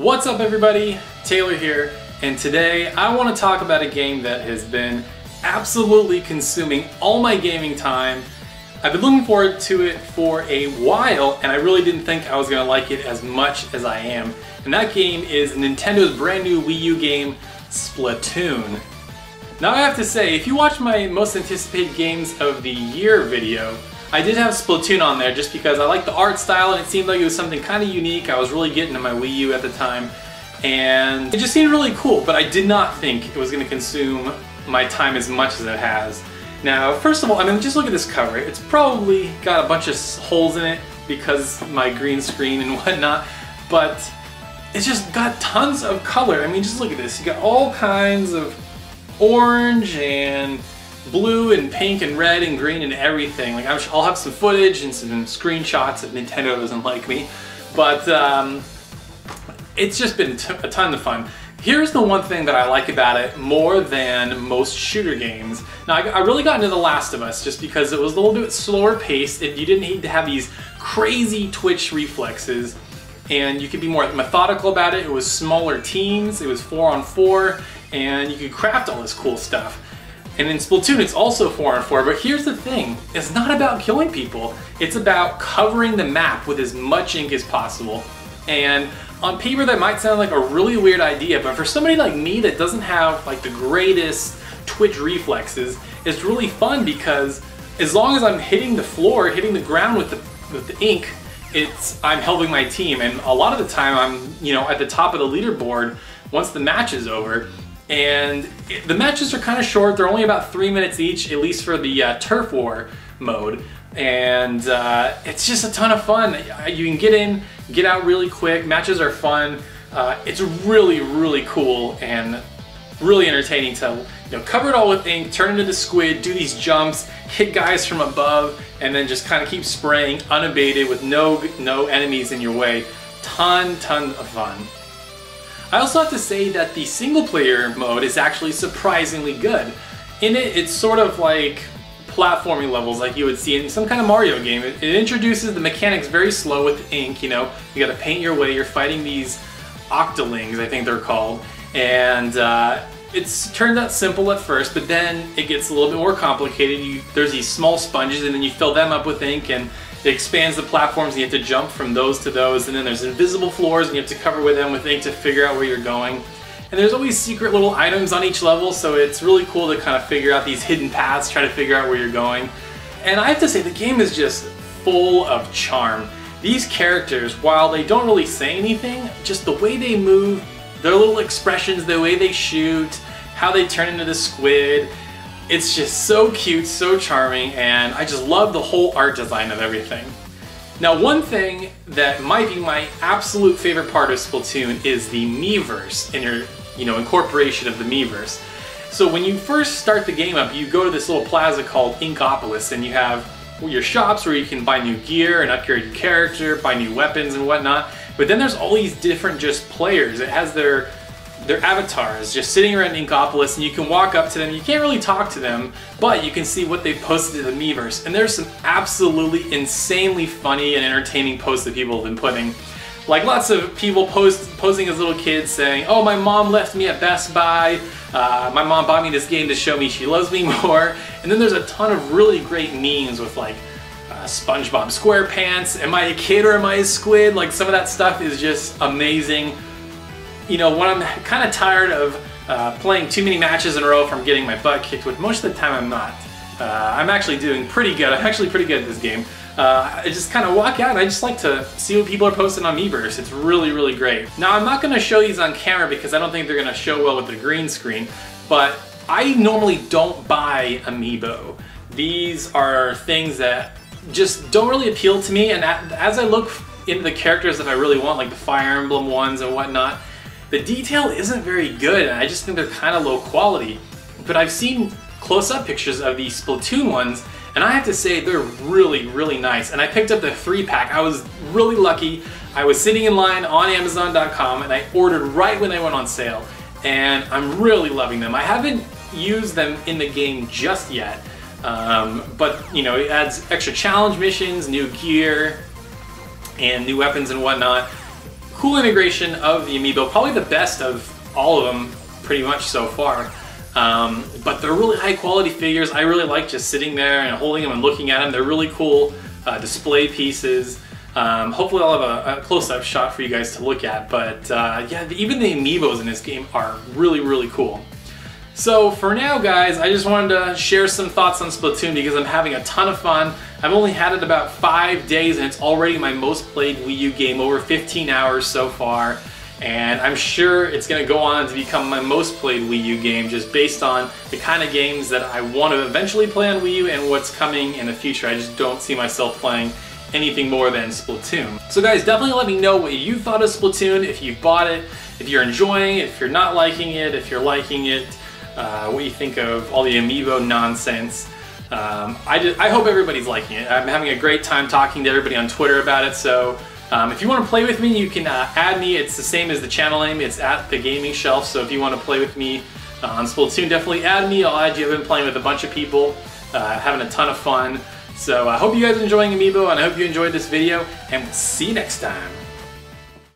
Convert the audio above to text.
What's up everybody, Taylor here, and today I want to talk about a game that has been absolutely consuming all my gaming time. I've been looking forward to it for a while and I really didn't think I was going to like it as much as I am. And that game is Nintendo's brand new Wii U game, Splatoon. Now I have to say, if you watch my most anticipated games of the year video, I did have Splatoon on there just because I liked the art style and it seemed like it was something kind of unique. I was really getting to my Wii U at the time and it just seemed really cool, but I did not think it was going to consume my time as much as it has. Now, first of all, I mean, just look at this cover. It's probably got a bunch of holes in it because my green screen and whatnot, but it's just got tons of color. I mean, just look at this. You got all kinds of orange and blue and pink and red and green and everything. Like I'll have some footage and some screenshots if Nintendo doesn't like me, but it's just been a ton of fun. Here's the one thing that I like about it more than most shooter games. Now I really got into The Last of Us just because it was a little bit slower paced and you didn't need to have these crazy twitch reflexes and you could be more methodical about it. It was smaller teams, it was 4-on-4, and you could craft all this cool stuff. And in Splatoon it's also 4-on-4, but here's the thing, it's not about killing people, it's about covering the map with as much ink as possible. And on paper that might sound like a really weird idea, but for somebody like me that doesn't have like the greatest twitch reflexes, it's really fun because as long as I'm hitting the floor, hitting the ground with the ink, I'm helping my team. And a lot of the time I'm, at the top of the leaderboard once the match is over. And the matches are kind of short, they're only about 3 minutes each, at least for the turf war mode. And it's just a ton of fun. You can get in, get out really quick, matches are fun. It's really, really cool and really entertaining to cover it all with ink, turn into the squid, do these jumps, hit guys from above, and then just kind of keep spraying unabated with no enemies in your way. Ton of fun. I also have to say that the single player mode is actually surprisingly good. In it, it's sort of like platforming levels like you would see in some kind of Mario game. It introduces the mechanics very slow with ink, you gotta paint your way, you're fighting these octolings, I think they're called, and it's turned out simple at first, but then it gets a little bit more complicated. There's these small sponges and then you fill them up with ink and it expands the platforms and you have to jump from those to those, and then there's invisible floors and you have to cover with them with ink to figure out where you're going. And there's always secret little items on each level, so it's really cool to kind of figure out these hidden paths, try to figure out where you're going. And I have to say, the game is just full of charm. These characters, while they don't really say anything, just the way they move, their little expressions, the way they shoot, how they turn into the squid, it's just so cute, so charming, and I just love the whole art design of everything. Now, one thing that might be my absolute favorite part of Splatoon is the Miiverse and your incorporation of the Miiverse. So when you first start the game up, you go to this little plaza called Inkopolis, and you have your shops where you can buy new gear and upgrade your character, buy new weapons and whatnot. But then there's all these different just players. It has their avatars just sitting around Inkopolis, and you can walk up to them. You can't really talk to them, but you can see what they've posted to the Miiverse. And there's some absolutely insanely funny and entertaining posts that people have been putting. Like lots of people posing as little kids saying, oh, my mom left me at Best Buy, my mom bought me this game to show me she loves me more. And then there's a ton of really great memes with like SpongeBob SquarePants, am I a kid or am I a squid? Like some of that stuff is just amazing. When I'm kind of tired of playing too many matches in a row from getting my butt kicked, which most of the time I'm not. I'm actually doing pretty good. I'm actually pretty good at this game. I just kind of walk out and I just like to see what people are posting on Miiverse. It's really, really great. Now, I'm not going to show these on camera because I don't think they're going to show well with the green screen, but I normally don't buy amiibo. These are things that just don't really appeal to me, and as I look into the characters that I really want, like the Fire Emblem ones and whatnot, the detail isn't very good, and I just think they're kind of low quality. But I've seen close-up pictures of these Splatoon ones, and I have to say they're really, really nice. And I picked up the 3-pack. I was really lucky. I was sitting in line on Amazon.com, and I ordered right when they went on sale. And I'm really loving them. I haven't used them in the game just yet, but it adds extra challenge missions, new gear, and new weapons and whatnot. cool integration of the amiibo, probably the best of all of them pretty much so far. But they're really high quality figures. I really like just sitting there and holding them and looking at them. They're really cool display pieces. Hopefully I'll have a close-up shot for you guys to look at, but yeah, even the amiibos in this game are really cool. So for now, guys, I just wanted to share some thoughts on Splatoon because I'm having a ton of fun. I've only had it about 5 days and it's already my most played Wii U game, over 15 hours so far. And I'm sure it's going to go on to become my most played Wii U game just based on the kind of games that I want to eventually play on Wii U and what's coming in the future. I just don't see myself playing anything more than Splatoon. So guys, definitely let me know what you thought of Splatoon, if you bought it, if you're enjoying it, if you're not liking it, if you're liking it, what you think of all the amiibo nonsense. I hope everybody's liking it. I'm having a great time talking to everybody on Twitter about it, so if you want to play with me, you can add me. It's the same as the channel name. It's at the Gaming Shelf, so if you want to play with me on Splatoon, definitely add me. I'll add you. I've been playing with a bunch of people, having a ton of fun. So I hope you guys are enjoying Amiibo, and I hope you enjoyed this video, and we'll see you next time.